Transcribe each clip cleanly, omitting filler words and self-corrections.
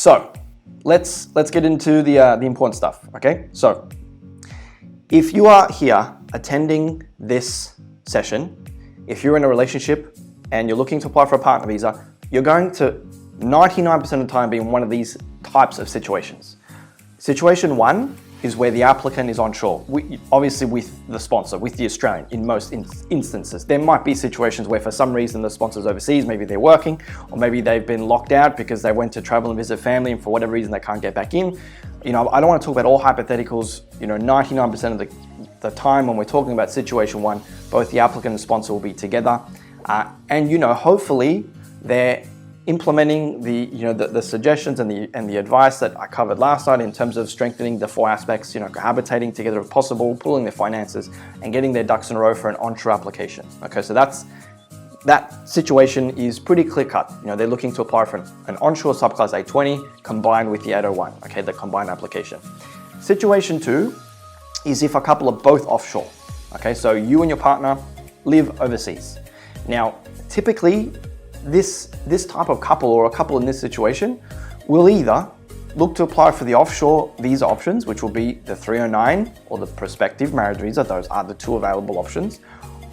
So let's get into the important stuff, okay? So if you are here attending this session, if you're in a relationship and you're looking to apply for a partner visa, you're going to 99% of the time be in one of these types of situations. Situation one is where the applicant is onshore, obviously with the sponsor, with the Australian in most instances. There might be situations where for some reason the sponsor's overseas, maybe they're working, or maybe they've been locked out because they went to travel and visit family and for whatever reason they can't get back in. I don't want to talk about all hypotheticals. 99% of the time when we're talking about situation one, both the applicant and sponsor will be together. And hopefully they're implementing the suggestions and the advice that I covered last night in terms of strengthening the 4 aspects, cohabitating together if possible, pooling their finances, and getting their ducks in a row for an onshore application. Okay, so that situation is pretty clear-cut. They're looking to apply for an onshore subclass 820 combined with the 801, okay, the combined application. Situation 2 is if a couple are both offshore. Okay, so you and your partner live overseas. Now, typically, this type of couple or a couple in this situation will either look to apply for the offshore visa options, which will be the 309 or the prospective marriage visa. Those are the 2 available options.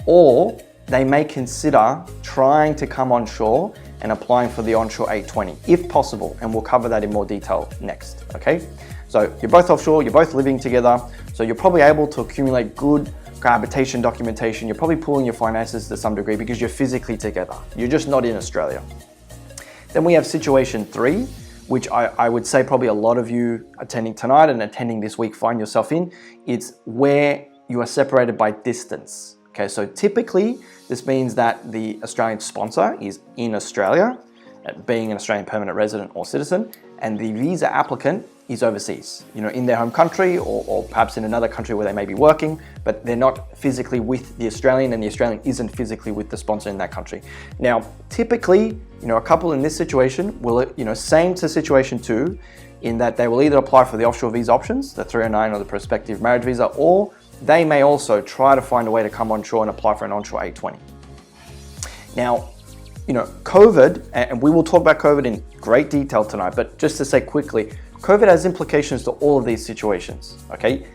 Or they may consider trying to come onshore and applying for the onshore 820 if possible, and we'll cover that in more detail next, okay? So you're both offshore, you're both living together, so you're probably able to accumulate good cohabitation documentation. You're probably pooling your finances to some degree because you're physically together. You're just not in Australia. Then we have situation 3, which I would say probably a lot of you attending tonight and attending this week find yourself in. It's where you are separated by distance. Okay, so typically this means that the Australian sponsor is in Australia, being an Australian permanent resident or citizen, and the visa applicant is overseas, in their home country or perhaps in another country where they may be working, but they're not physically with the Australian and the Australian isn't physically with the sponsor in that country. Now, typically, a couple in this situation will, same to situation 2, in that they will either apply for the offshore visa options, the 309 or the prospective marriage visa, or they may also try to find a way to come onshore and apply for an onshore 820. Now, COVID, and we will talk about COVID in great detail tonight, but just to say quickly, COVID has implications to all of these situations, okay?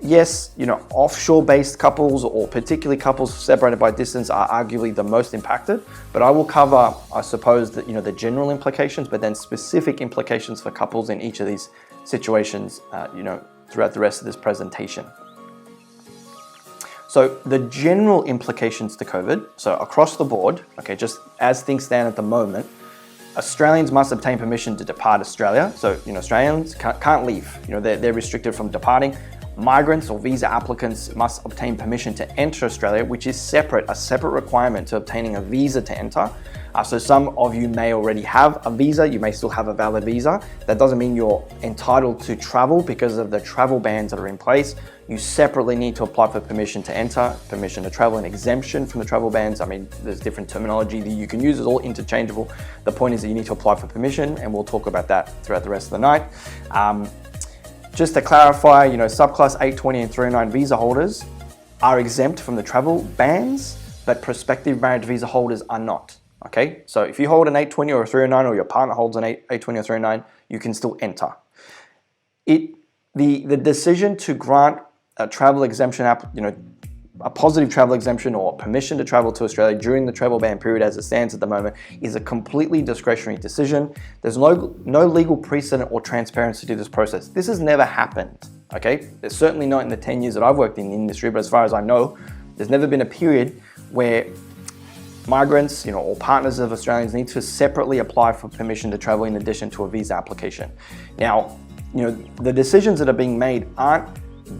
Yes, offshore-based couples or particularly couples separated by distance are arguably the most impacted, but I will cover, I suppose, the general implications, but then specific implications for couples in each of these situations, throughout the rest of this presentation. So the general implications to COVID, so across the board, okay, just as things stand at the moment, Australians must obtain permission to depart Australia. So, Australians can't leave. They're restricted from departing. Migrants or visa applicants must obtain permission to enter Australia, which is a separate requirement to obtaining a visa to enter. So some of you may already have a visa. You may still have a valid visa. That doesn't mean you're entitled to travel because of the travel bans that are in place. You separately need to apply for permission to enter, permission to travel, and exemption from the travel bans. I mean, there's different terminology that you can use. It's all interchangeable. The point is that you need to apply for permission, and we'll talk about that throughout the rest of the night. Just to clarify, subclass 820 and 309 visa holders are exempt from the travel bans, but prospective marriage visa holders are not. Okay, so if you hold an 820 or a 309, or your partner holds an 820 or 309, you can still enter. The decision to grant a travel exemption a positive travel exemption or permission to travel to Australia during the travel ban period as it stands at the moment is a completely discretionary decision. There's no legal precedent or transparency to this process. This has never happened, okay? There's certainly not in the 10 years that I've worked in the industry, but as far as I know, there's never been a period where migrants, or partners of Australians need to separately apply for permission to travel in addition to a visa application. Now, the decisions that are being made aren't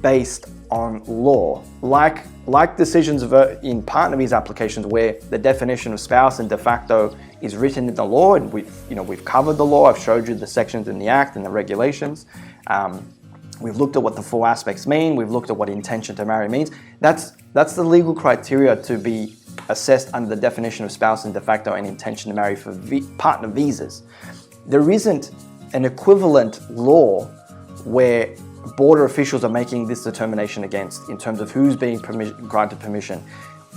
based on law, like decisions in partner visa applications where the definition of spouse and de facto is written in the law, and we've covered the law. I've showed you the sections in the Act and the regulations. We've looked at what the 4 aspects mean. We've looked at what intention to marry means. That's the legal criteria to be assessed under the definition of spouse and de facto and intention to marry for partner visas. There isn't an equivalent law where border officials are making this determination against in terms of who's being granted permission.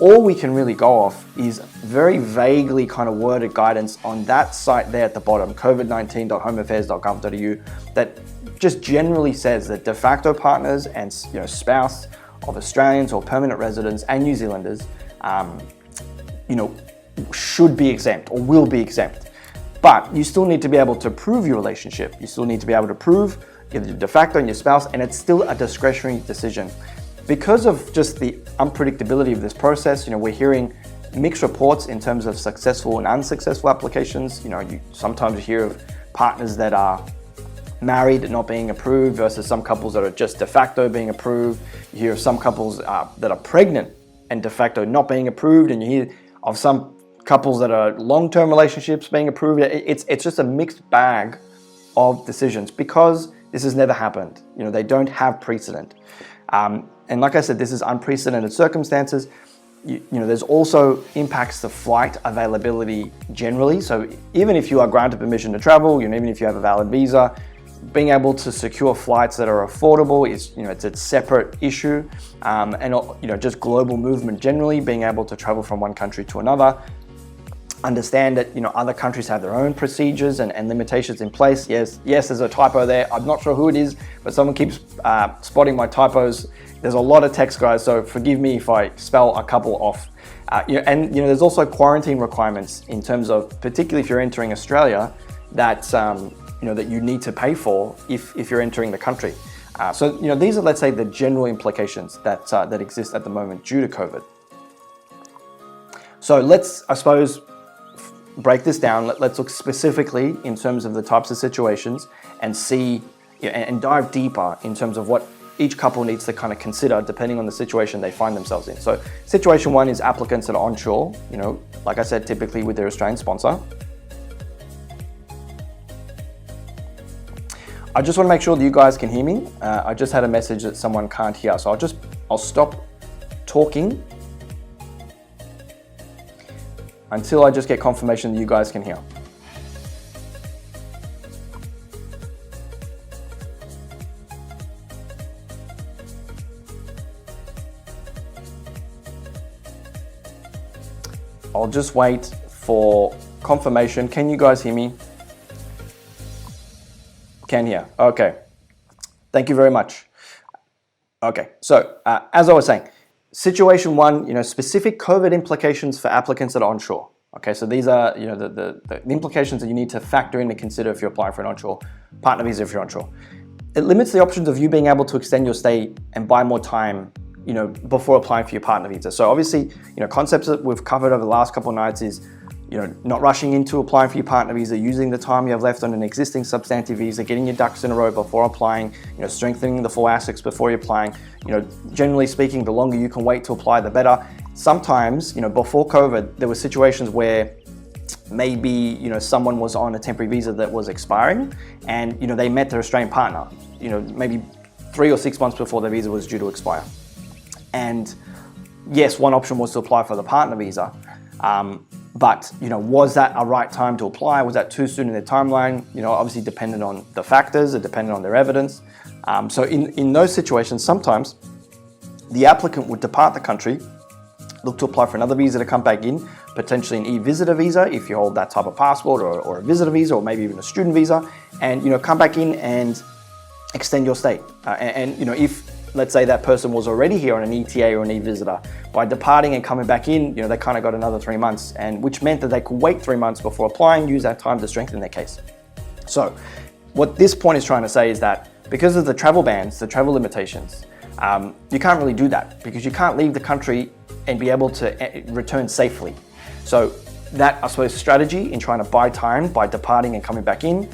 all we can really go off is very vaguely kind of worded guidance on that site there at the bottom, covid19.homeaffairs.gov.au, that just generally says that de facto partners and spouse of Australians or permanent residents and New Zealanders, should be exempt or will be exempt. But you still need to be able to prove your relationship. You still need to be able to prove either your de facto and your spouse, and it's still a discretionary decision. Because of just the unpredictability of this process, we're hearing mixed reports in terms of successful and unsuccessful applications. Sometimes you hear of partners that are married not being approved versus some couples that are just de facto being approved. You hear of some couples that are pregnant and de facto not being approved, and you hear of some couples that are long-term relationships being approved. It's just a mixed bag of decisions because this has never happened. They don't have precedent. And like I said, this is unprecedented circumstances. There's also impacts to flight availability generally. So even if you are granted permission to travel, even if you have a valid visa, being able to secure flights that are affordable is, it's a separate issue. And just global movement generally, being able to travel from one country to another. Understand that other countries have their own procedures and limitations in place. Yes, there's a typo there. I'm not sure who it is, but someone keeps spotting my typos. There's a lot of text, guys, so forgive me if I spell a couple off. There's also quarantine requirements in terms of, particularly if you're entering Australia, that that you need to pay for if you're entering the country. So these are, let's say, the general implications that exist at the moment due to COVID. So let's, I suppose, break this down. Let's look specifically in terms of the types of situations and see and dive deeper in terms of what each couple needs to kind of consider depending on the situation they find themselves in. So situation one is applicants that are onshore, like I said, typically with their Australian sponsor. I just want to make sure that you guys can hear me. I just had a message that someone can't hear, so I'll stop talking until I just get confirmation that you guys can hear. I'll just wait for confirmation. Can you guys hear me? Can hear. Okay. Thank you very much. Okay. So as I was saying, situation one, specific COVID implications for applicants that are onshore. Okay, so these are, the implications that you need to factor in and consider if you're applying for an onshore partner visa if you're onshore. It limits the options of you being able to extend your stay and buy more time, before applying for your partner visa. So obviously, concepts that we've covered over the last couple of nights is, not rushing into applying for your partner visa, using the time you have left on an existing substantive visa, getting your ducks in a row before applying, strengthening the 4 aspects before you're applying. Generally speaking, the longer you can wait to apply, the better. Sometimes, before COVID, there were situations where maybe, someone was on a temporary visa that was expiring and, they met their Australian partner, maybe 3 or 6 months before their visa was due to expire. And yes, one option was to apply for the partner visa. But, was that a right time to apply? Was that too soon in their timeline? Obviously dependent on the factors, dependent on their evidence. So in those situations, sometimes the applicant would depart the country, look to apply for another visa to come back in, potentially an e-visitor visa if you hold that type of passport, or a visitor visa, or maybe even a student visa, and come back in and extend your stay. If, let's say, that person was already here on an ETA or an e-visitor, by departing and coming back in, they kind of got another 3 months, and which meant that they could wait 3 months before applying, use that time to strengthen their case. So what this point is trying to say is that because of the travel bans, the travel limitations, you can't really do that because you can't leave the country and be able to return safely. So that, I suppose, strategy in trying to buy time by departing and coming back in,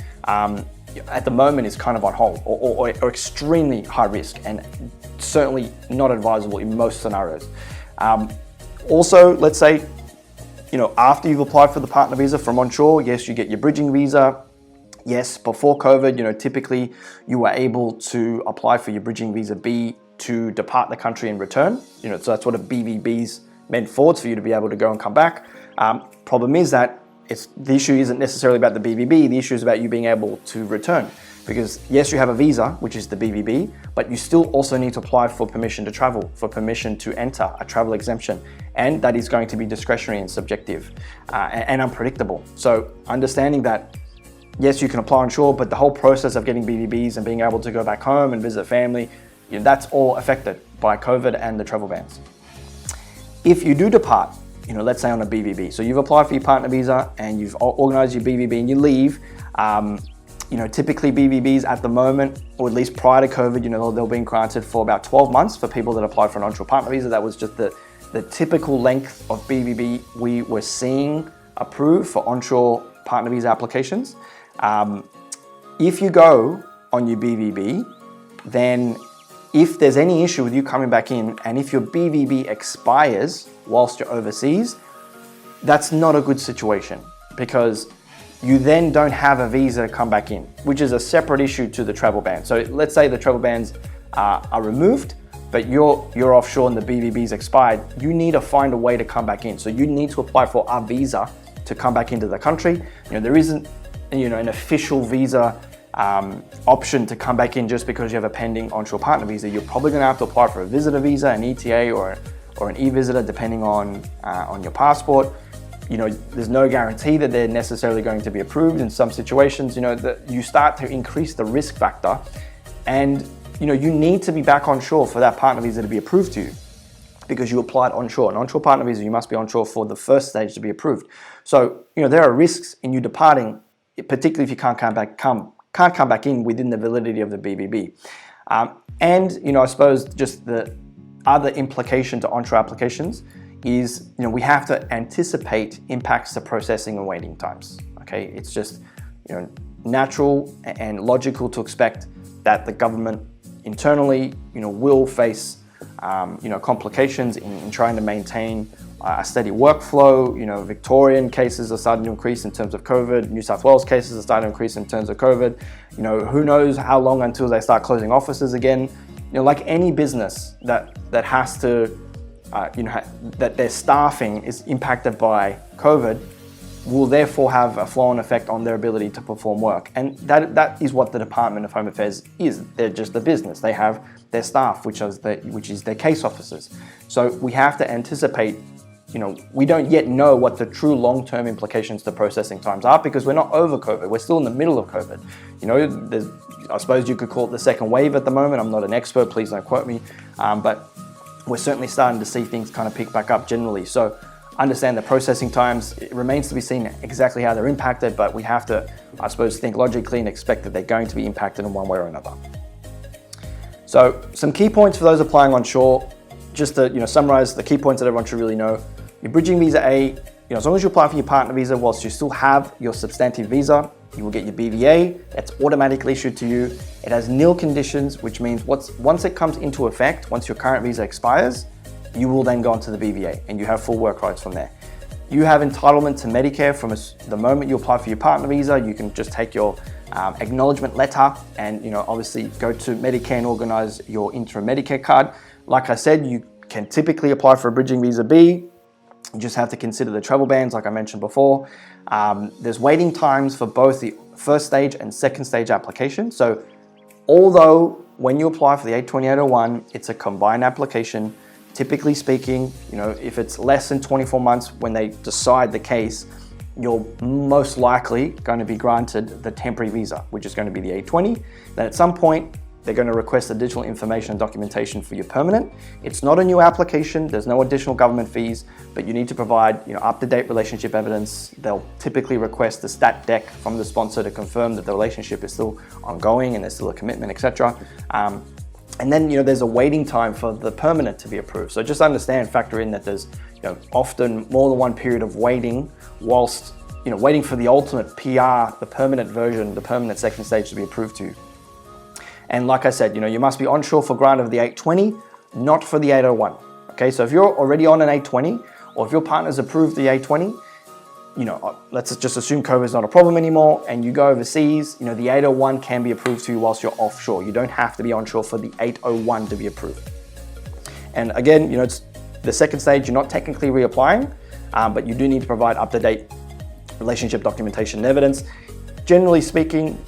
at the moment is kind of on hold or extremely high risk and certainly not advisable in most scenarios. Also, let's say, after you've applied for the partner visa from onshore, yes, you get your bridging visa. Yes, before COVID, typically you were able to apply for your bridging visa B to depart the country and return. So that's what a BVB's meant for. It's for you to be able to go and come back. Problem is that the issue isn't necessarily about the BVB. The issue is about you being able to return. Because yes, you have a visa, which is the BVB, but you still also need to apply for permission to travel, for permission to enter, a travel exemption. and that is going to be discretionary and subjective and unpredictable. So understanding that, yes, you can apply onshore, but the whole process of getting BVBs and being able to go back home and visit family, that's all affected by COVID and the travel bans. If you do depart, let's say on a BVB, so you've applied for your partner visa and you've organized your BVB and you leave, typically BVBs at the moment, or at least prior to COVID, they're being granted for about 12 months for people that applied for an onshore partner visa. That was just the typical length of BVB we were seeing approved for onshore partner visa applications. If you go on your BVB, then if there's any issue with you coming back in, and if your BVB expires whilst you're overseas, that's not a good situation, because you then don't have a visa to come back in, which is a separate issue to the travel ban. So let's say the travel bans are removed, but you're offshore and the BVB's expired. You need to find a way to come back in. So you need to apply for a visa to come back into the country. There isn't an official visa option to come back in just because you have a pending onshore partner visa. You're probably going to have to apply for a visitor visa, an ETA, or an e-visitor, depending on your passport. There's no guarantee that they're necessarily going to be approved. In some situations, that you start to increase the risk factor, and you need to be back onshore for that partner visa to be approved to you, because you applied onshore. An onshore partner visa, you must be onshore for the first stage to be approved. So there are risks in you departing, particularly if you can't come back in within the validity of the BVB. And I suppose just the other implication to onshore applications is, we have to anticipate impacts to processing and waiting times. Okay, it's just natural and logical to expect that the government internally will face complications in trying to maintain a steady workflow. Victorian cases are starting to increase in terms of COVID. New South Wales cases are starting to increase in terms of COVID. Who knows how long until they start closing offices again. Like any business that has to, that their staffing is impacted by COVID, will therefore have a flow-on effect on their ability to perform work. And that is what the Department of Home Affairs is. They're just a business. They have their staff, which is their case officers. So we have to anticipate, we don't yet know what the true long-term implications to processing times are, because we're not over COVID. We're still in the middle of COVID. I suppose you could call it the second wave at the moment. I'm not an expert, please don't quote me. But we're certainly starting to see things kind of pick back up generally. So understand the processing times. It remains to be seen exactly how they're impacted, but we have to, I suppose, think logically and expect that they're going to be impacted in one way or another. So some key points for those applying onshore, just to summarize the key points that everyone should really know. Your bridging visa A, as long as you apply for your partner visa whilst you still have your substantive visa, you will get your BVA. That's automatically issued to you. It has nil conditions, which means once it comes into effect, once your current visa expires, you will then go onto the BVA and you have full work rights from there. You have entitlement to Medicare from the moment you apply for your partner visa. You can just take your acknowledgement letter and obviously go to Medicare and organize your interim Medicare card. Like I said, you can typically apply for a bridging visa B. You just have to consider the travel bans, like I mentioned before. There's waiting times for both the first stage and second stage application. So although when you apply for the 820-801, it's a combined application, typically speaking, if it's less than 24 months when they decide the case, you're most likely going to be granted the temporary visa, which is going to be the 820. Then at some point, they're going to request additional information and documentation for your permanent. It's not a new application. There's no additional government fees, but you need to provide up-to-date relationship evidence. They'll typically request the stat deck from the sponsor to confirm that the relationship is still ongoing and there's still a commitment, etc. And then there's a waiting time for the permanent to be approved. So just factor in that there's often more than one period of waiting whilst waiting for the ultimate PR, the permanent version, the permanent second stage to be approved to. And like I said, you must be onshore for grant of the 820, not for the 801. Okay, so if you're already on an 820, or if your partner's approved the 820, let's just assume COVID is not a problem anymore, and you go overseas, the 801 can be approved to you whilst you're offshore. You don't have to be onshore for the 801 to be approved. And again, it's the second stage, you're not technically reapplying, but you do need to provide up-to-date relationship documentation and evidence. Generally speaking,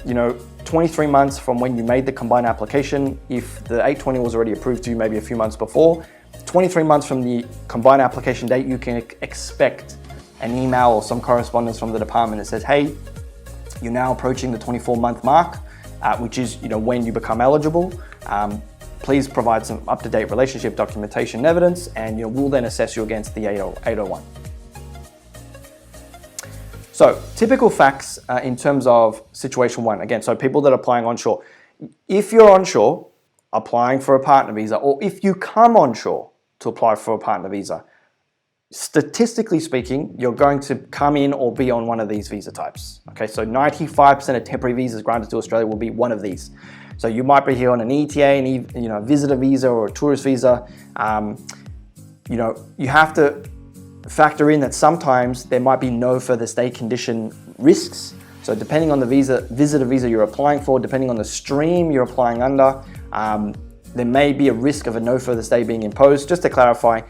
23 months from when you made the combined application. If the 820 was already approved to you maybe a few months before, 23 months from the combined application date, you can expect an email or some correspondence from the department that says, hey, you're now approaching the 24-month mark, which is when you become eligible. Please provide some up-to-date relationship documentation and evidence, and we'll then assess you against the 801. So typical facts in terms of situation one. Again, so people that are applying onshore. If you're onshore applying for a partner visa, or if you come onshore to apply for a partner visa, statistically speaking, you're going to come in or be on one of these visa types. Okay, so 95% of temporary visas granted to Australia will be one of these. So you might be here on an ETA, a visitor visa or a tourist visa. You have to factor in that sometimes there might be no further stay condition risks. So depending on the visitor visa you're applying for, depending on the stream you're applying under, there may be a risk of a no further stay being imposed. Just to clarify,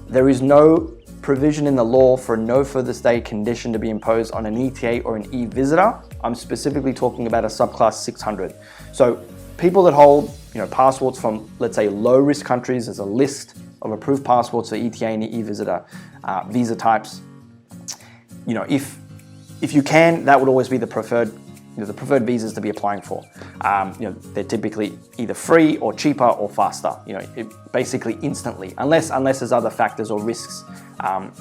there is no provision in the law for a no further stay condition to be imposed on an ETA or an e-visitor. I'm specifically talking about a subclass 600. So people that hold passports from, let's say, low risk countries, there's a list of approved passports for ETA and e-visitor visa types. If you can, that would always be the preferred visas to be applying for. They're typically either free or cheaper or faster. Basically instantly, unless there's other factors or risks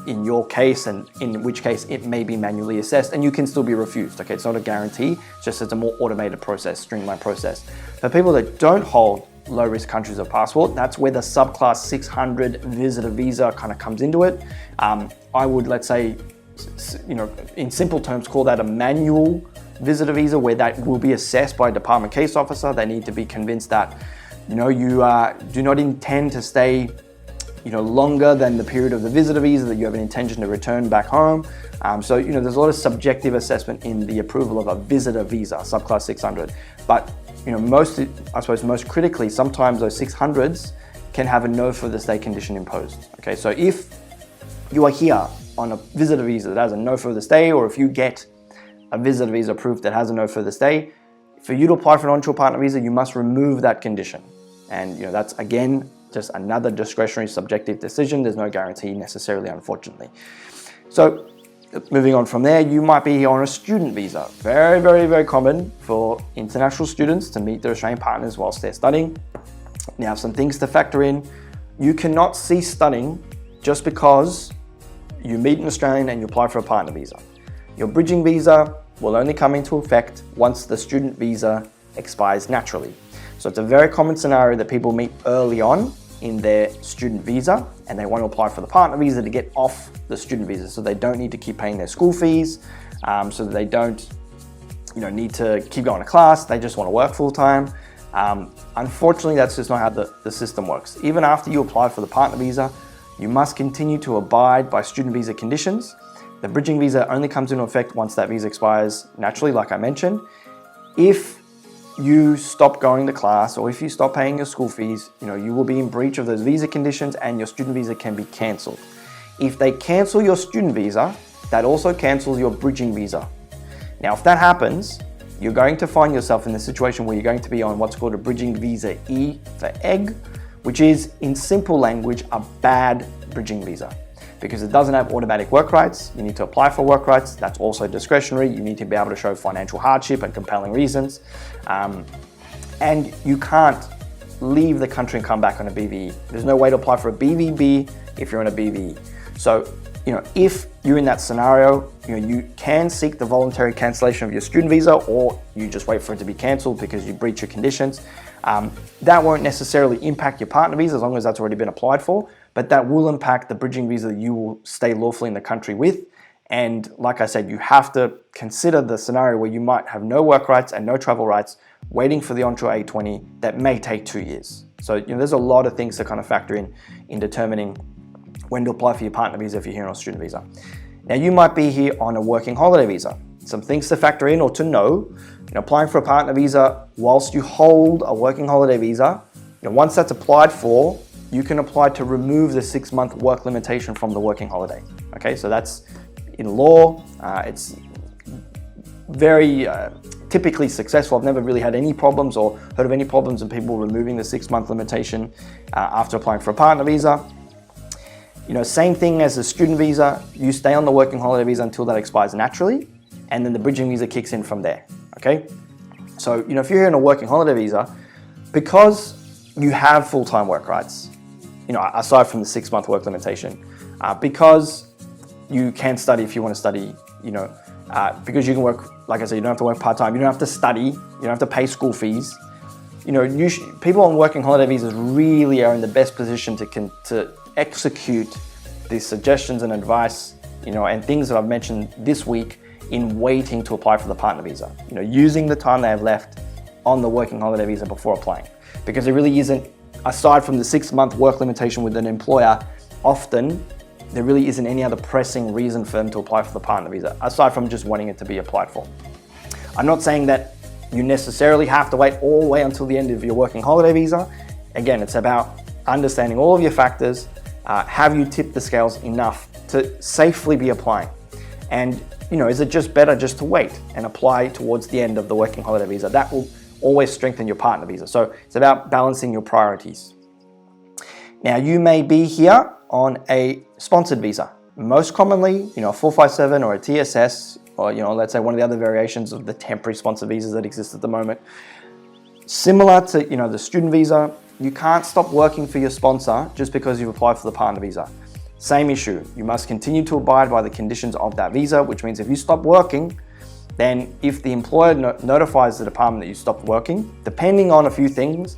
in your case, and in which case it may be manually assessed and you can still be refused. Okay, it's not a guarantee. It's just it's a more automated process, streamlined process. For people that don't hold low-risk countries of passport, that's where the subclass 600 visitor visa kind of comes into it. I would, let's say, in simple terms, call that a manual visitor visa, where that will be assessed by a department case officer. They need to be convinced that you do not intend to stay longer than the period of the visitor visa, that you have an intention to return back home. So there's a lot of subjective assessment in the approval of a visitor visa, subclass 600. But most critically, sometimes those 600s can have a no further stay condition imposed. Okay, so if you are here on a visitor visa that has a no further stay, or if you get a visitor visa approved that has a no further stay, for you to apply for an onshore partner visa, you must remove that condition. And that's again just another discretionary subjective decision. There's no guarantee necessarily, unfortunately. So moving on from there, you might be here on a student visa. Very, very, very common for international students to meet their Australian partners whilst they're studying. Now, some things to factor in. You cannot cease studying just because you meet an Australian and you apply for a partner visa. Your bridging visa will only come into effect once the student visa expires naturally. So it's a very common scenario that people meet early on in their student visa and they want to apply for the partner visa to get off the student visa, so they don't need to keep paying their school fees, so that they don't need to keep going to class. They just want to work full time. Unfortunately, that's just not how the system works. Even after you apply for the partner visa, you must continue to abide by student visa conditions. The bridging visa only comes into effect once that visa expires naturally, like I mentioned. If you stop going to class, or if you stop paying your school fees, you will be in breach of those visa conditions and your student visa can be cancelled. If they cancel your student visa, that also cancels your bridging visa. Now, if that happens, you're going to find yourself in the situation where you're going to be on what's called a bridging visa E for egg, which is, in simple language, a bad bridging visa, because it doesn't have automatic work rights. You need to apply for work rights. That's also discretionary. You need to be able to show financial hardship and compelling reasons. And you can't leave the country and come back on a BVE. There's no way to apply for a BVB if you're on a BVE. So, if you're in that scenario, you can seek the voluntary cancellation of your student visa, or you just wait for it to be cancelled because you breach your conditions. That won't necessarily impact your partner visa as long as that's already been applied for, but that will impact the bridging visa that you will stay lawfully in the country with. And like I said, you have to consider the scenario where you might have no work rights and no travel rights, waiting for the onshore A20 that may take 2 years. So there's a lot of things to kind of factor in determining when to apply for your partner visa if you're here on a student visa. Now, you might be here on a working holiday visa. Some things to factor in or to know. Applying for a partner visa whilst you hold a working holiday visa, once that's applied for, you can apply to remove the 6-month work limitation from the working holiday. Okay, so that's in law. It's very typically successful. I've never really had any problems or heard of any problems in people removing the 6-month limitation after applying for a partner visa. Same thing as the student visa, you stay on the working holiday visa until that expires naturally, and then the bridging visa kicks in from there, okay? So, if you're in a working holiday visa, because you have full-time work rights, aside from the 6-month work limitation, because you can study if you want to study, because you can work, like I said, you don't have to work part-time, you don't have to study, you don't have to pay school fees. People on working holiday visas really are in the best position to execute these suggestions and advice, and things that I've mentioned this week in waiting to apply for the partner visa. Using the time they have left on the working holiday visa before applying. Because there really isn't, aside from the 6-month work limitation with an employer, often there really isn't any other pressing reason for them to apply for the partner visa, aside from just wanting it to be applied for. I'm not saying that you necessarily have to wait all the way until the end of your working holiday visa. Again, it's about understanding all of your factors. Have you tipped the scales enough to safely be applying? And is it just better just to wait and apply towards the end of the working holiday visa? That will always strengthen your partner visa. So it's about balancing your priorities. Now, you may be here on a sponsored visa. Most commonly, a 457 or a TSS, or let's say one of the other variations of the temporary sponsored visas that exist at the moment. Similar to the student visa, you can't stop working for your sponsor just because you've applied for the partner visa. Same issue, you must continue to abide by the conditions of that visa, which means if you stop working, then if the employer notifies the department that you stopped working, depending on a few things,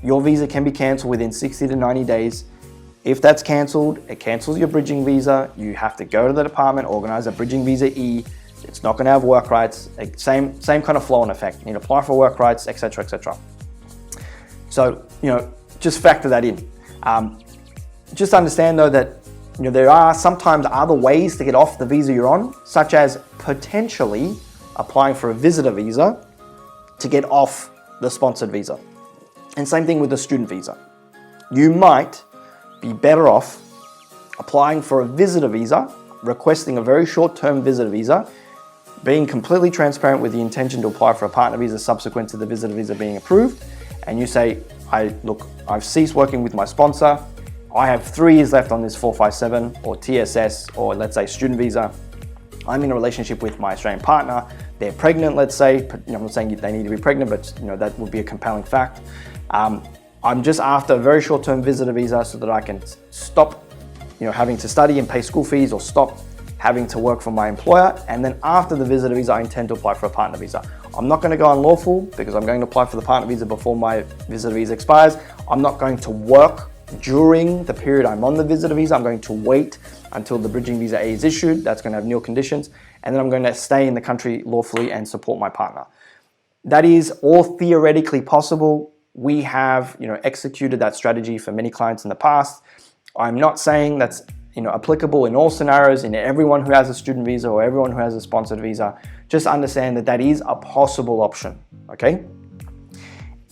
your visa can be cancelled within 60 to 90 days. If that's cancelled, it cancels your bridging visa. You have to go to the department, organize a bridging visa E. It's not going to have work rights. Same kind of flow and effect. You need to apply for work rights, etc., etc. So, just factor that in. Just understand though that there are sometimes other ways to get off the visa you're on, such as potentially applying for a visitor visa to get off the sponsored visa. And same thing with the student visa. You might be better off applying for a visitor visa, requesting a very short-term visitor visa, being completely transparent with the intention to apply for a partner visa subsequent to the visitor visa being approved, and you say, I've ceased working with my sponsor, I have 3 years left on this 457 or TSS, or let's say student visa. I'm in a relationship with my Australian partner, they're pregnant, let's say. I'm not saying they need to be pregnant, but that would be a compelling fact. I'm just after a very short-term visitor visa so that I can stop having to study and pay school fees, or stop having to work for my employer. And then after the visitor visa, I intend to apply for a partner visa. I'm not going to go unlawful because I'm going to apply for the partner visa before my visitor visa expires. I'm not going to work during the period I'm on the visitor visa. I'm going to wait until the bridging visa A is issued. That's going to have nil conditions. And then I'm going to stay in the country lawfully and support my partner. That is all theoretically possible. We have executed that strategy for many clients in the past. I'm not saying that's applicable in all scenarios, in everyone who has a student visa or everyone who has a sponsored visa. Just understand that is a possible option, okay?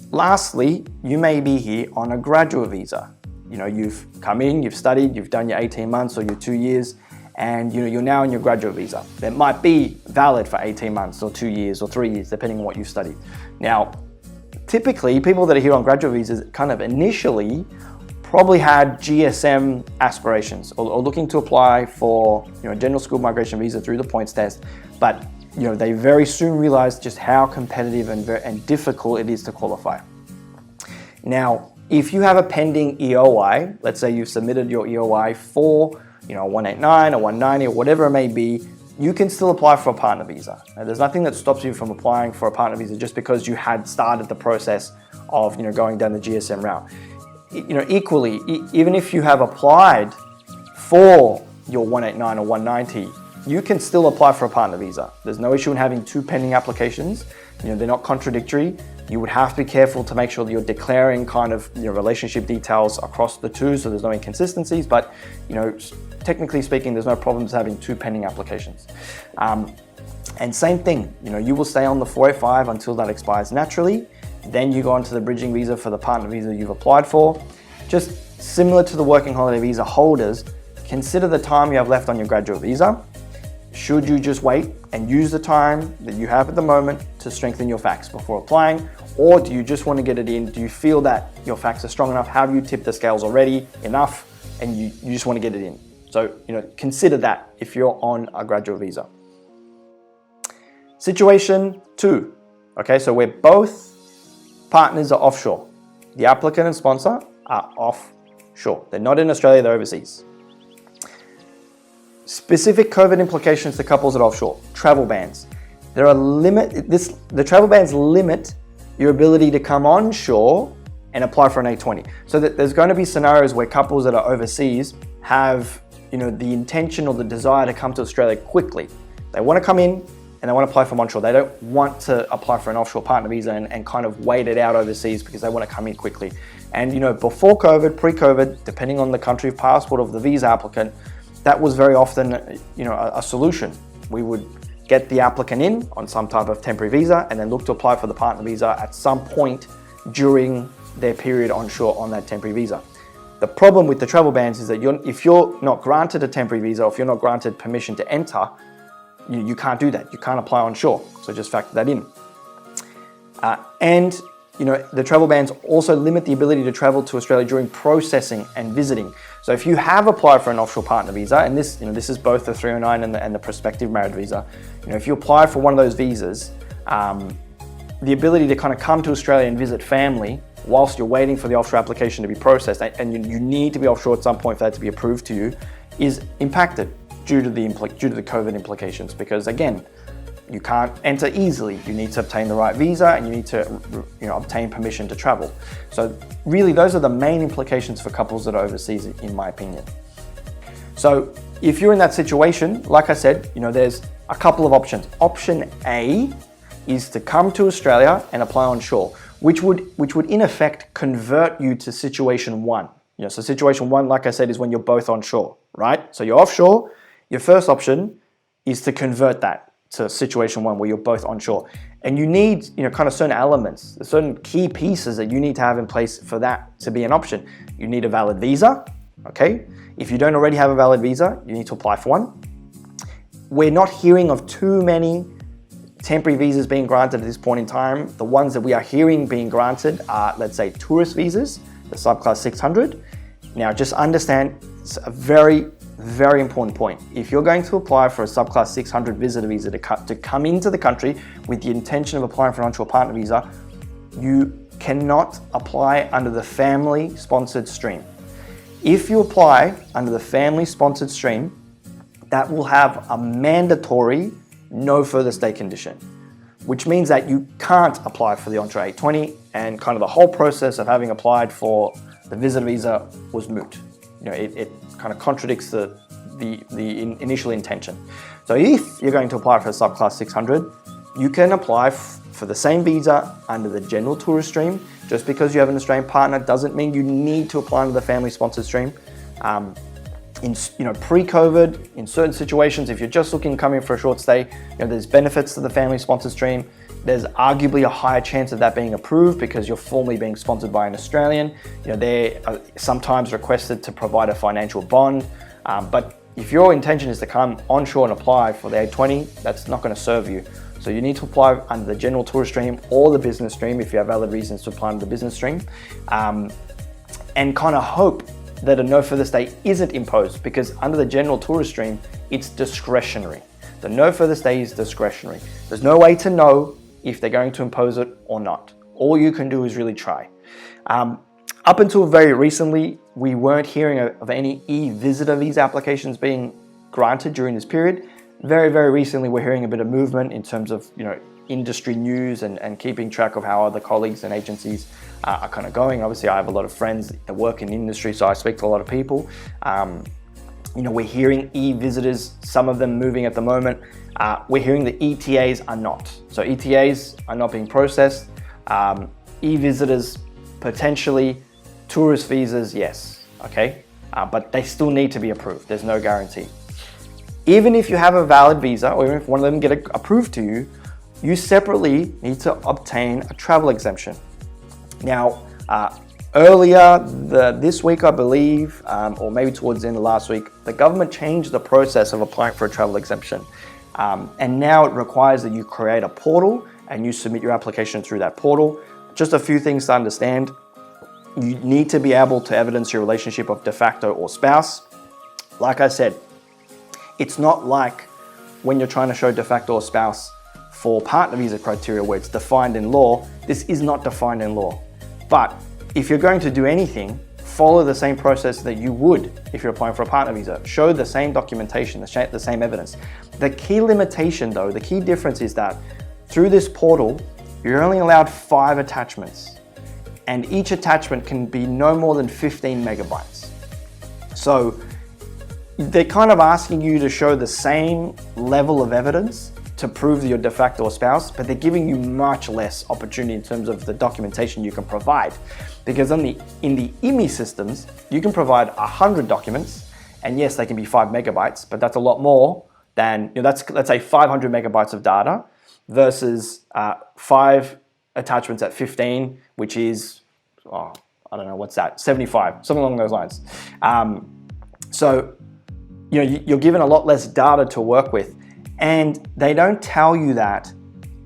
Lastly, you may be here on a graduate visa. You've come in, you've studied, you've done your 18 months or your 2 years, and you're now in your graduate visa. That might be valid for 18 months or 2 years or 3 years, depending on what you've studied. Now, typically, people that are here on graduate visas kind of initially probably had GSM aspirations or looking to apply for general school migration visa through the points test, but they very soon realized just how competitive and difficult it is to qualify. Now, if you have a pending EOI, let's say you've submitted your EOI for 189 or 190 or whatever it may be, you can still apply for a partner visa. Now, there's nothing that stops you from applying for a partner visa just because you had started the process of going down the GSM route. Equally, even if you have applied for your 189 or 190, you can still apply for a partner visa. There's no issue in having 2 pending applications. They're not contradictory. You would have to be careful to make sure that you're declaring kind of relationship details across the 2, so there's no inconsistencies, but technically speaking, there's no problems having 2 pending applications. And same thing, you will stay on the 485 until that expires naturally. Then you go onto the bridging visa for the partner visa you've applied for. Just similar to the working holiday visa holders, consider the time you have left on your graduate visa. Should you just wait and use the time that you have at the moment to strengthen your facts before applying? Or do you just want to get it in? Do you feel that your facts are strong enough? Have you tipped the scales already enough and you just want to get it in. So, consider that if you're on a graduate visa. Situation 2, okay, so where both partners are offshore. The applicant and sponsor are offshore. They're not in Australia, they're overseas. Specific COVID implications to couples that are offshore. Travel bans. There are the travel bans limit your ability to come onshore and apply for an A20. So that there's going to be scenarios where couples that are overseas have, the intention or the desire to come to Australia quickly. They want to come in and they want to apply from onshore. They don't want to apply for an offshore partner visa and kind of wait it out overseas because they want to come in quickly. And before COVID, pre-COVID, depending on the country of passport of the visa applicant, that was very often, a solution. We would get the applicant in on some type of temporary visa and then look to apply for the partner visa at some point during their period onshore on that temporary visa. The problem with the travel bans is that if you're not granted a temporary visa, or if you're not granted permission to enter, you can't do that. You can't apply onshore. So just factor that in. And the travel bans also limit the ability to travel to Australia during processing and visiting. So if you have applied for an offshore partner visa, and this is both the 309 and the prospective marriage visa, if you apply for one of those visas, the ability to kind of come to Australia and visit family whilst you're waiting for the offshore application to be processed, and you need to be offshore at some point for that to be approved to you, is impacted due to the COVID implications. Because again, you can't enter easily. You need to obtain the right visa and you need to obtain permission to travel. So really those are the main implications for couples that are overseas, in my opinion. So if you're in that situation, like I said, there's a couple of options. Option A is to come to Australia and apply onshore, which would in effect convert you to situation 1. So situation 1, like I said, is when you're both onshore, right? So you're offshore. Your first option is to convert that to situation 1 where you're both onshore. And you need, kind of certain elements, certain key pieces that you need to have in place for that to be an option. You need a valid visa, okay? If you don't already have a valid visa, you need to apply for one. We're not hearing of too many temporary visas being granted at this point in time. The ones that we are hearing being granted are, let's say, tourist visas, the subclass 600. Now, just understand, it's a very, very important point. If you're going to apply for a subclass 600 visitor visa to come into the country with the intention of applying for an onshore partner visa, you cannot apply under the family sponsored stream. If you apply under the family sponsored stream, that will have a mandatory no further stay condition, which means that you can't apply for the onshore 820, and kind of the whole process of having applied for the visitor visa was moot. It kind of contradicts the initial intention. So if you're going to apply for a subclass 600, you can apply for the same visa under the general tourist stream. Just because you have an Australian partner doesn't mean you need to apply under the family sponsored stream. Pre-COVID, in certain situations, if you're just looking to come in for a short stay, there's benefits to the family sponsored stream. There's arguably a higher chance of that being approved because you're formally being sponsored by an Australian. They're sometimes requested to provide a financial bond. But if your intention is to come onshore and apply for the 820, that's not going to serve you. So you need to apply under the general tourist stream or the business stream if you have valid reasons to apply under the business stream. And kind of hope that a no further stay isn't imposed, because under the general tourist stream, it's discretionary. The no further stay is discretionary. There's no way to know if they're going to impose it or not. All you can do is really try. Up until very recently, we weren't hearing of any e-visitor visa applications being granted during this period. Very, very recently, we're hearing a bit of movement in terms of industry news and keeping track of how other colleagues and agencies are kind of going. Obviously, I have a lot of friends that work in the industry, so I speak to a lot of people. We're hearing e-visitors, some of them moving at the moment. We're hearing the ETAs are not. So ETAs are not being processed. E-visitors, potentially. Tourist visas, yes, okay? But they still need to be approved. There's no guarantee. Even if you have a valid visa, or even if one of them get approved to you, you separately need to obtain a travel exemption. Now, earlier this week, I believe, or maybe towards the end of last week, the government changed the process of applying for a travel exemption. And now it requires that you create a portal and you submit your application through that portal. Just a few things to understand. you need to be able to evidence your relationship of de facto or spouse. Like I said, it's not like when you're trying to show de facto or spouse for partner visa criteria where it's defined in law. This is not defined in law. But if you're going to do anything, follow the same process that you would if you're applying for a partner visa. Show the same documentation, the same evidence. The key limitation though, the key difference is that through this portal, you're only allowed 5 attachments, and each attachment can be no more than 15 megabytes. So they're kind of asking you to show the same level of evidence to prove that you're de facto spouse, but they're giving you much less opportunity in terms of the documentation you can provide. Because in the IMI systems, you can provide 100 documents, and yes, they can be 5 megabytes, but that's a lot more than, that's, let's say 500 megabytes of data versus 5 attachments at 15, which is, I don't know, what's that, 75, something along those lines. So, you're given a lot less data to work with, and they don't tell you that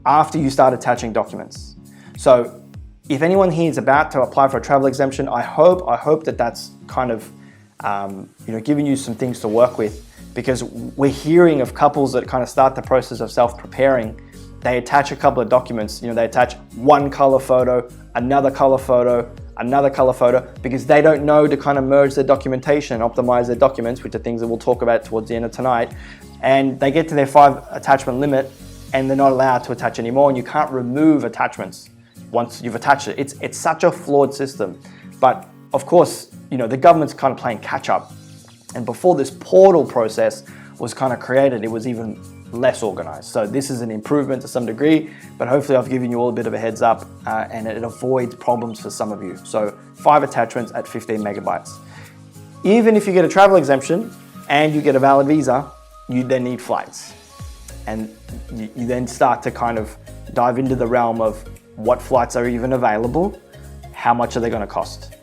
after you start attaching documents. So if anyone here is about to apply for a travel exemption, I hope that that's kind of giving you some things to work with, because we're hearing of couples that kind of start the process of self-preparing. They attach a couple of documents, they attach one color photo, another color photo, another color photo, because they don't know to kind of merge their documentation, optimize their documents, which are things that we'll talk about towards the end of tonight. And they get to their 5 attachment limit and they're not allowed to attach anymore, and you can't remove attachments once you've attached it. It's such a flawed system. But of course, the government's kind of playing catch up. And before this portal process was kind of created, it was even less organized. So this is an improvement to some degree, but hopefully I've given you all a bit of a heads up and it avoids problems for some of you. So 5 attachments at 15 megabytes. Even if you get a travel exemption and you get a valid visa, you then need flights. And you then start to kind of dive into the realm of what flights are even available, how much are they going to cost.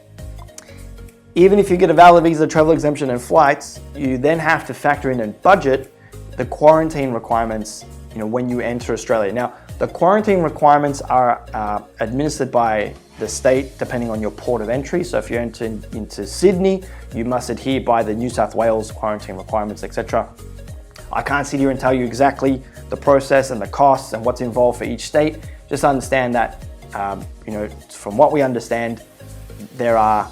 Even if you get a valid visa, travel exemption and flights, you then have to factor in and budget the quarantine requirements, when you enter Australia. Now, the quarantine requirements are administered by the state depending on your port of entry. So if you enter into Sydney, you must adhere by the New South Wales quarantine requirements, etc. I can't sit here and tell you exactly the process and the costs and what's involved for each state. Just understand that, from what we understand, there are,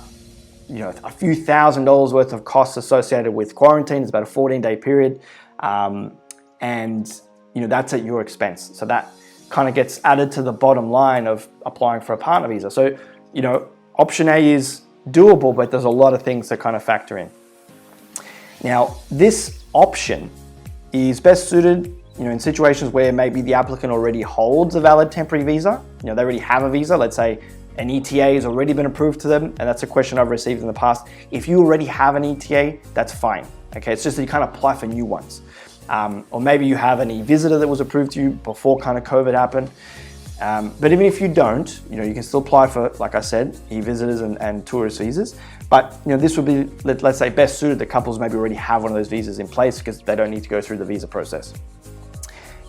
a few $1,000s worth of costs associated with quarantine. It's about a 14-day period. And that's at your expense. So that kind of gets added to the bottom line of applying for a partner visa. So, option A is doable, but there's a lot of things to kind of factor in. Now, this option is best suited, in situations where maybe the applicant already holds a valid temporary visa. They already have a visa. Let's say an ETA has already been approved to them, and that's a question I've received in the past. If you already have an ETA, that's fine. Okay, it's just that you can't apply for new ones. Or maybe you have an e-visitor that was approved to you before kind of COVID happened. But even if you don't, you can still apply for, like I said, e-visitors and tourist visas. But this would be, let's say, best suited to couples maybe already have one of those visas in place because they don't need to go through the visa process.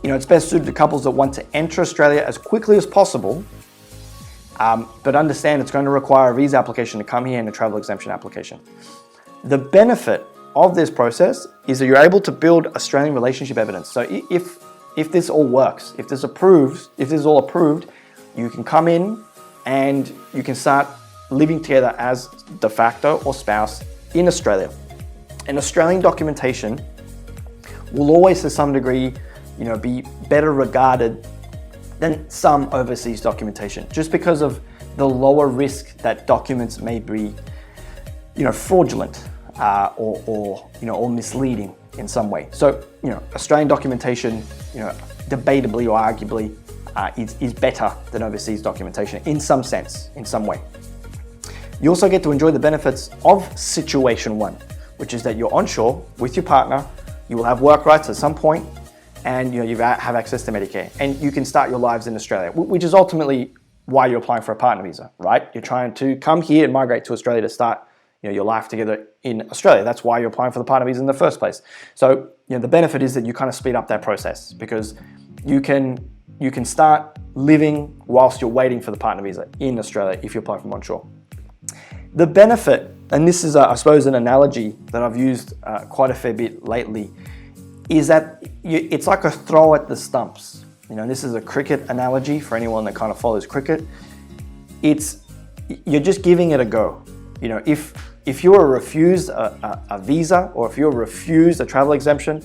It's best suited to couples that want to enter Australia as quickly as possible, but understand it's going to require a visa application to come here and a travel exemption application. The benefit of this process is that you're able to build Australian relationship evidence. So if this all works, if this is all approved, you can come in and you can start living together as de facto or spouse in Australia. And Australian documentation will always to some degree, be better regarded than some overseas documentation, just because of the lower risk that documents may be, fraudulent or misleading in some way. So, Australian documentation, debatably or arguably, is better than overseas documentation in some sense, in some way. You also get to enjoy the benefits of Situation 1, which is that you're onshore with your partner, you will have work rights at some point, and you have access to Medicare, and you can start your lives in Australia, which is ultimately why you're applying for a partner visa, right? You're trying to come here and migrate to Australia to start your life together in Australia. That's why you're applying for the partner visa in the first place. So the benefit is that you kind of speed up that process because you can start living whilst you're waiting for the partner visa in Australia if you apply from onshore. The benefit, and this is, I suppose, an analogy that I've used quite a fair bit lately, is that it's like a throw at the stumps. This is a cricket analogy for anyone that kind of follows cricket. You're just giving it a go. If you are refused a visa, or if you're refused a travel exemption,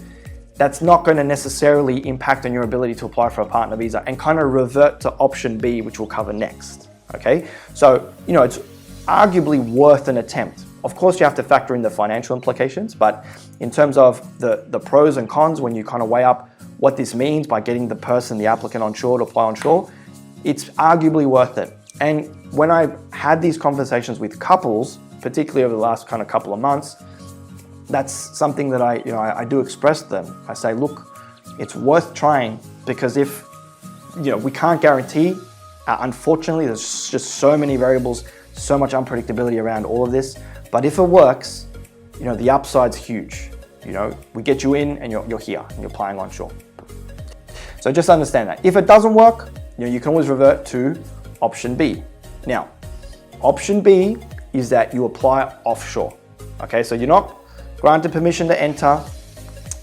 that's not going to necessarily impact on your ability to apply for a partner visa, and kind of revert to option B, which we'll cover next. Okay, so it's arguably worth an attempt. Of course, you have to factor in the financial implications, but in terms of the pros and cons, when you kind of weigh up what this means by getting the applicant on shore to apply on shore, it's arguably worth it. And when I've had these conversations with couples, particularly over the last kind of couple of months, that's something that I do express to them. I say, look, it's worth trying, because if we can't guarantee, unfortunately, there's just so many variables, so much unpredictability around all of this. But if it works, the upside's huge. We get you in and you're here and you're applying on shore. So just understand that. If it doesn't work, you can always revert to option B. Now, option B is that you apply offshore. Okay, so you're not granted permission to enter,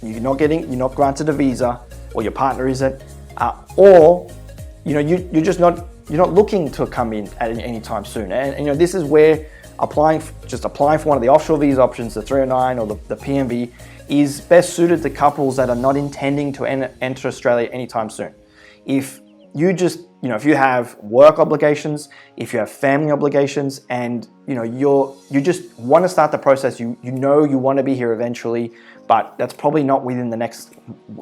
you're not granted a visa, or your partner isn't, or you're not looking to come in at any time soon. And this is where applying for one of the offshore visa options, the 309 or the PMV, is best suited to couples that are not intending to enter Australia anytime soon. If you have work obligations, if you have family obligations, and you just want to start the process, you want to be here eventually, but that's probably not within the next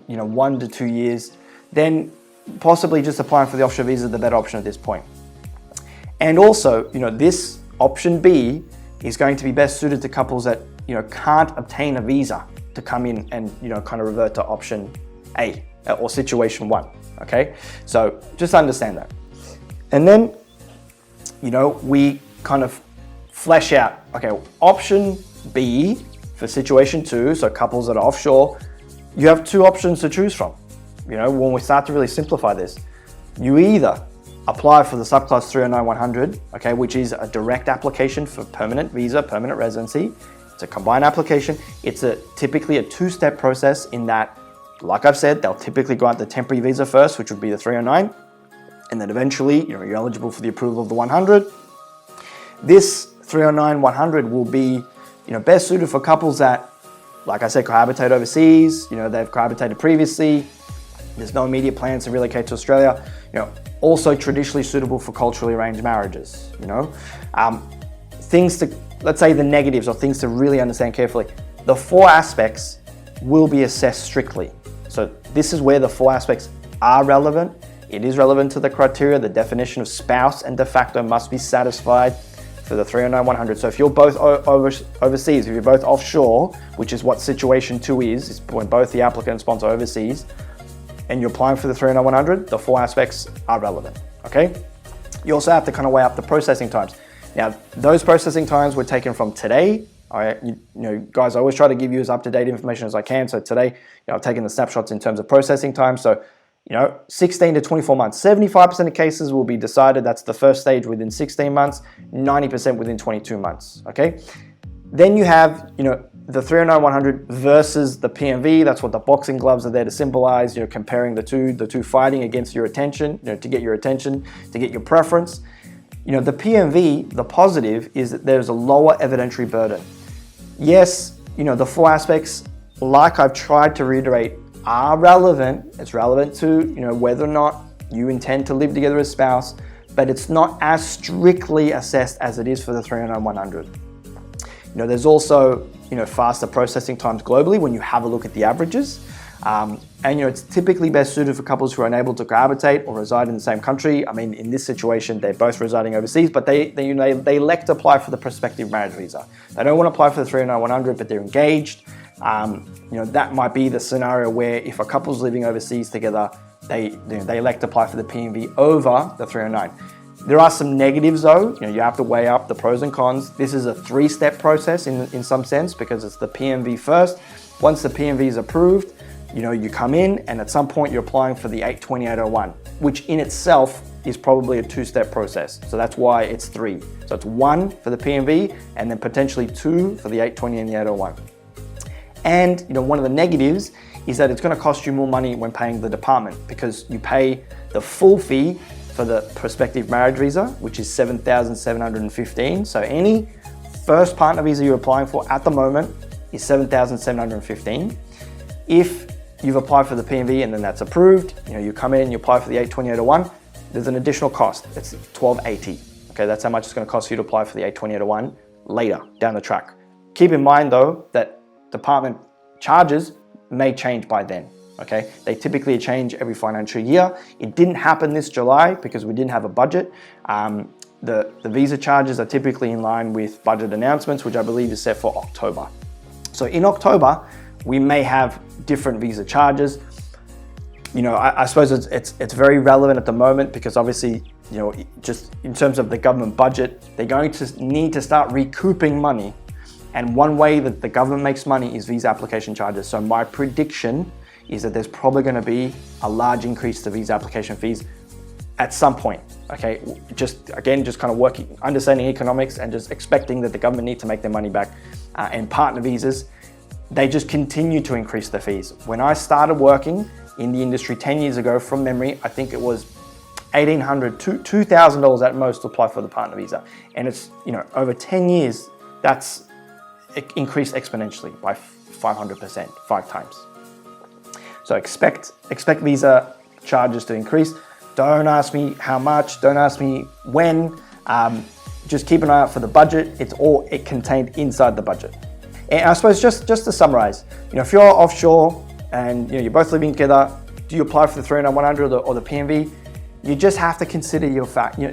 1 to 2 years, then possibly just applying for the offshore visa is the better option at this point. And also, this option B is going to be best suited to couples that can't obtain a visa to come in and kind of revert to option A or situation 1. Okay, so just understand that. And then we kind of flesh out, okay, option B for situation 2, so couples that are offshore, you have 2 options to choose from. When we start to really simplify this, you either apply for the subclass 309-100, okay, which is a direct application for permanent visa, permanent residency. It's a combined application. It's typically a 2-step process in that, like I've said, they'll typically grant the temporary visa first, which would be the 309, and then eventually, you're eligible for the approval of the 100. This 309-100 will be, best suited for couples that, like I said, cohabitate overseas. They've cohabitated previously. There's no immediate plans to relocate to Australia. Also traditionally suitable for culturally arranged marriages. Let's say the negatives, or things to really understand carefully. The 4 aspects will be assessed strictly. So this is where the 4 aspects are relevant. It is relevant to the criteria. The definition of spouse and de facto must be satisfied for the 309-100. So if you're both overseas, if you're both offshore, which is what situation 2 is when both the applicant and sponsor are overseas, and you're applying for the 309-100, the 4 aspects are relevant, okay? You also have to kind of weigh up the processing times. Now, those processing times were taken from today. All right, guys, I always try to give you as up-to-date information as I can. So today, I've taken the snapshots in terms of processing time. So, 16 to 24 months. 75% of cases will be decided. That's the first stage within 16 months, 90% within 22 months, okay? Then you have, the 309-100 versus the PMV. That's what the boxing gloves are there to symbolize. You're comparing the two fighting against your attention, to get your attention, to get your preference. The PMV, the positive, is that there's a lower evidentiary burden. Yes, the 4 aspects, like I've tried to reiterate, are relevant. It's relevant to, whether or not you intend to live together as spouse, but it's not as strictly assessed as it is for the 309-100. There's also, faster processing times globally when you have a look at the averages. And it's typically best suited for couples who are unable to cohabitate or reside in the same country. I mean, in this situation, they're both residing overseas, but they elect to apply for the prospective marriage visa. They don't want to apply for the 309-100, but they're engaged. That might be the scenario where if a couple's living overseas together, they elect to apply for the PMV over the 309. There are some negatives though. You have to weigh up the pros and cons. This is a 3-step process in some sense, because it's the PMV first. Once the PMV is approved, you come in, and at some point you're applying for the 820-801, which in itself is probably a two-step process. So that's why it's 3. So it's 1 for the PMV and then potentially 2 for the 820 and the 801. And one of the negatives is that it's going to cost you more money when paying the department, because you pay the full fee for the prospective marriage visa, which is $7,715. So any first partner visa you're applying for at the moment is $7,715. If you've applied for the PMV and then that's approved, you come in, you apply for the 820, 801, there's an additional cost. It's $1,280. Okay, that's how much it's going to cost you to apply for the 820, 801 later down the track. Keep in mind though that department charges may change by then. Okay, they typically change every financial year. It didn't happen this July because we didn't have a budget. The visa charges are typically in line with budget announcements, which I believe is set for October. So in October, we may have different visa charges. I suppose it's very relevant at the moment because obviously, just in terms of the government budget, they're going to need to start recouping money. And one way that the government makes money is visa application charges. So my prediction is that there's probably going to be a large increase to visa application fees at some point. Okay, just kind of working, understanding economics and just expecting that the government need to make their money back. And partner visas, they just continue to increase the fees. When I started working in the industry 10 years ago, from memory, I think it was $1,800 to $2,000 at most to apply for the partner visa. And it's, over 10 years, that's increased exponentially by 500%, 5 times. So expect visa charges to increase. Don't ask me how much, don't ask me when. Just keep an eye out for the budget. It's all contained inside the budget. And I suppose just to summarize, if you're offshore and you're both living together, do you apply for the 309-100 or the PMV? You just have to consider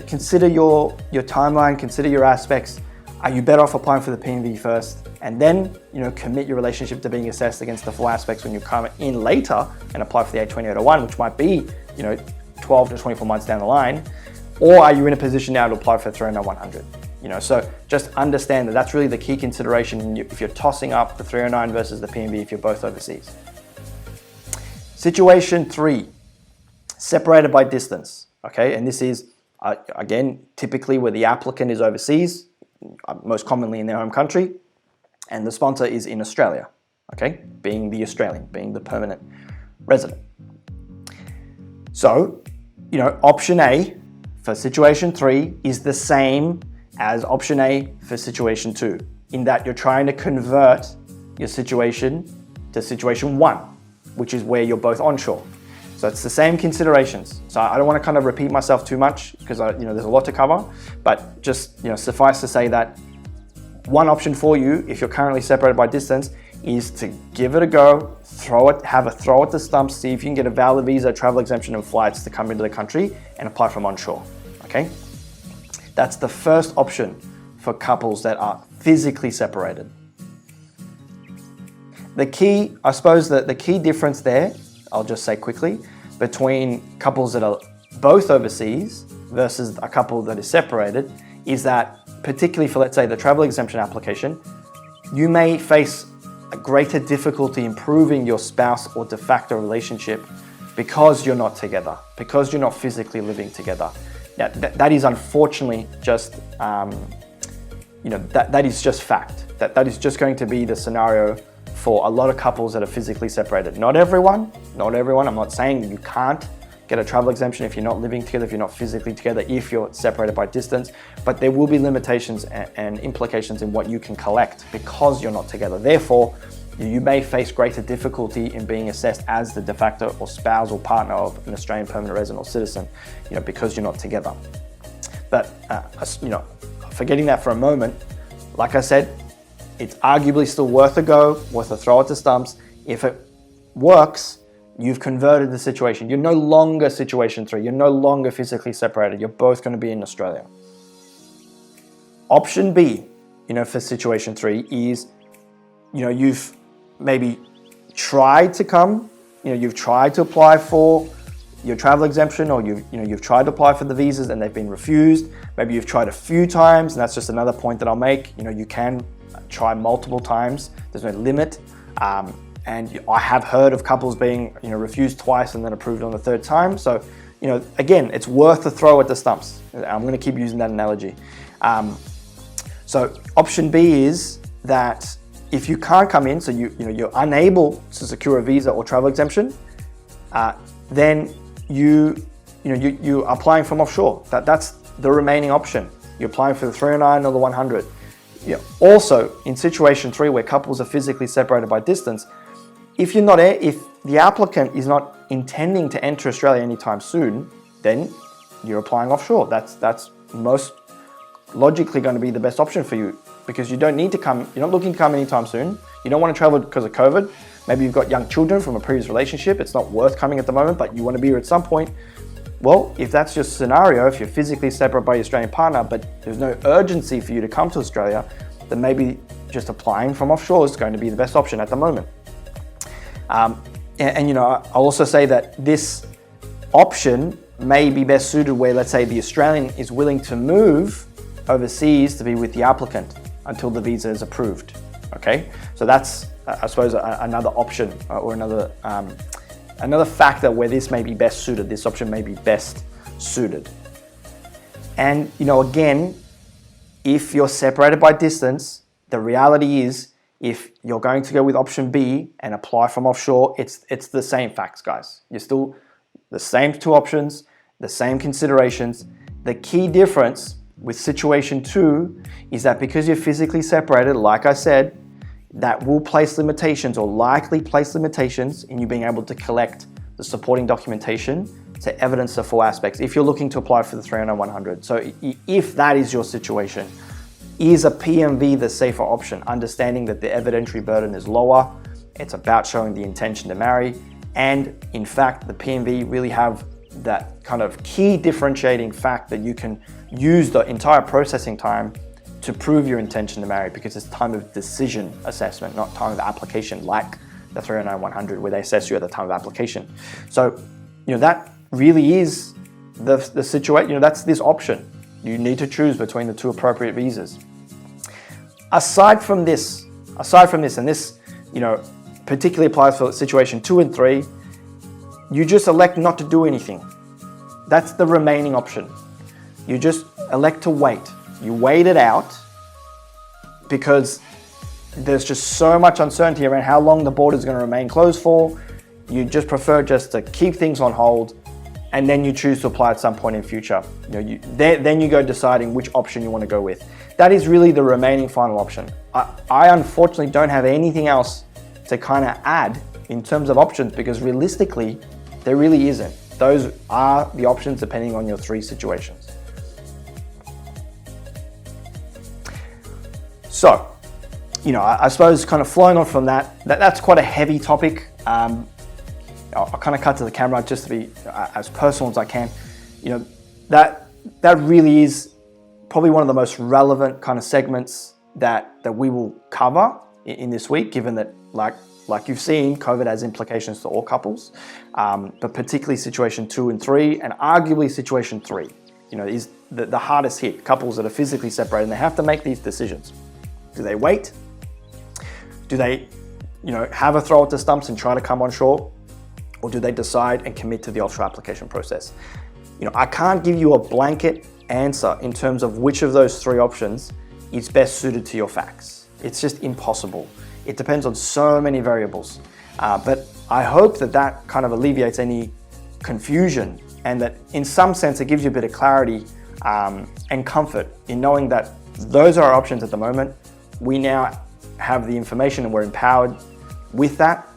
consider your timeline, consider your aspects. Are you better off applying for the PMV first and then, commit your relationship to being assessed against the 4 aspects when you come in later and apply for the 820, 801, which might be, 12 to 24 months down the line? Or are you in a position now to apply for 309-100? So just understand that that's really the key consideration if you're tossing up the 309 versus the PMV if you're both overseas. Situation 3, separated by distance. Okay, and this is, again, typically where the applicant is overseas, most commonly in their home country, and the sponsor is in Australia, okay, being the Australian, being the permanent resident. So, option A for situation 3 is the same as option A for situation 2, in that you're trying to convert your situation to situation 1, which is where you're both onshore. So it's the same considerations. So I don't want to kind of repeat myself too much because there's a lot to cover, but just suffice to say that one option for you, if you're currently separated by distance, is to give it a go, have a throw at the stumps, see if you can get a valid visa, travel exemption and flights to come into the country and apply from onshore, okay? That's the first option for couples that are physically separated. The key, I suppose that the key difference there, I'll just say quickly, between couples that are both overseas versus a couple that is separated is that, particularly for, let's say, the travel exemption application, you may face a greater difficulty in proving your spouse or de facto relationship because you're not together, because you're not physically living together. Now, that is unfortunately just, that is just fact. That is just going to be the scenario for a lot of couples that are physically separated. Not everyone. I'm not saying that you can't get a travel exemption if you're not living together, if you're not physically together, if you're separated by distance, but there will be limitations and implications in what you can collect because you're not together. Therefore, you may face greater difficulty in being assessed as the de facto or spouse or partner of an Australian permanent resident or citizen, because you're not together. But, forgetting that for a moment, like I said, it's arguably still worth a go, worth a throw at the stumps. If it works, you've converted the situation. You're no longer situation 3. You're no longer physically separated. You're both going to be in Australia. Option B, for situation 3 is, you've maybe tried to come, you've tried to apply for your travel exemption, or you've tried to apply for the visas and they've been refused. Maybe you've tried a few times, and that's just another point that I'll make. You can try multiple times. There's no limit. And I have heard of couples being refused twice and then approved on the 3rd time. So again, it's worth a throw at the stumps. I'm going to keep using that analogy. So option B is that if you can't come in, so you're unable to secure a visa or travel exemption, then you're applying from offshore. That's the remaining option. You're applying for the 309 or the 100. Also, in situation 3, where couples are physically separated by distance, if the applicant is not intending to enter Australia anytime soon, then you're applying offshore. That's most logically going to be the best option for you, because you don't need to come. You're not looking to come anytime soon. You don't want to travel because of COVID. Maybe you've got young children from a previous relationship. It's not worth coming at the moment, but you want to be here at some point. Well, if that's your scenario, if you're physically separate by your Australian partner, but there's no urgency for you to come to Australia, then maybe just applying from offshore is going to be the best option at the moment. I'll also say that this option may be best suited where, let's say, the Australian is willing to move overseas to be with the applicant until the visa is approved. Okay, so that's, I suppose, another option or another factor where this may be best suited. This option may be best suited. And again, if you're separated by distance, the reality is, if you're going to go with option B and apply from offshore, it's the same facts, guys. You're still the same two options, the same considerations. The key difference with situation 2 is that because you're physically separated, like I said, that will place limitations, or likely place limitations, in you being able to collect the supporting documentation to evidence the full aspects if you're looking to apply for the 309-100. So if that is your situation, is a PMV the safer option, understanding that the evidentiary burden is lower, it's about showing the intention to marry, and in fact, the PMV really have that kind of key differentiating fact that you can use the entire processing time to prove your intention to marry, because it's time of decision assessment, not time of application, like the 309-100, where they assess you at the time of application. So, that really is the situation. That's this option. You need to choose between the two appropriate visas. Aside from this, and this, particularly applies for situation 2 and 3, you just elect not to do anything. That's the remaining option. You just elect to wait. You wait it out because there's just so much uncertainty around how long the border is going to remain closed for. You just prefer just to keep things on hold, and then you choose to apply at some point in future. Then you go deciding which option you want to go with. That is really the remaining final option. I unfortunately don't have anything else to kind of add in terms of options, because realistically, there really isn't. Those are the options depending on your 3 situations. So, I suppose kind of flowing on from that's quite a heavy topic. I'll kind of cut to the camera just to be as personal as I can. That really is probably one of the most relevant kind of segments that we will cover in this week, given that, like you've seen, COVID has implications to all couples, but particularly situation 2 and 3, and arguably situation 3, is the hardest hit. Couples that are physically separated, and they have to make these decisions. Do they wait? Do they, have a throw at the stumps and try to come on shore? Or do they decide and commit to the offshore application process? I can't give you a blanket answer in terms of which of those 3 options is best suited to your facts. It's just impossible. It depends on so many variables. But I hope that kind of alleviates any confusion, and that in some sense it gives you a bit of clarity and comfort in knowing that those are our options at the moment. We now have the information and we're empowered with that.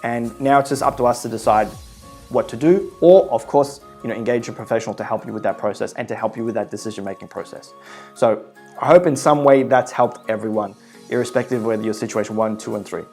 And now it's just up to us to decide what to do, or of course, engage a professional to help you with that process and to help you with that decision-making process. So I hope in some way that's helped everyone, irrespective of whether you're situation 1, 2, and 3.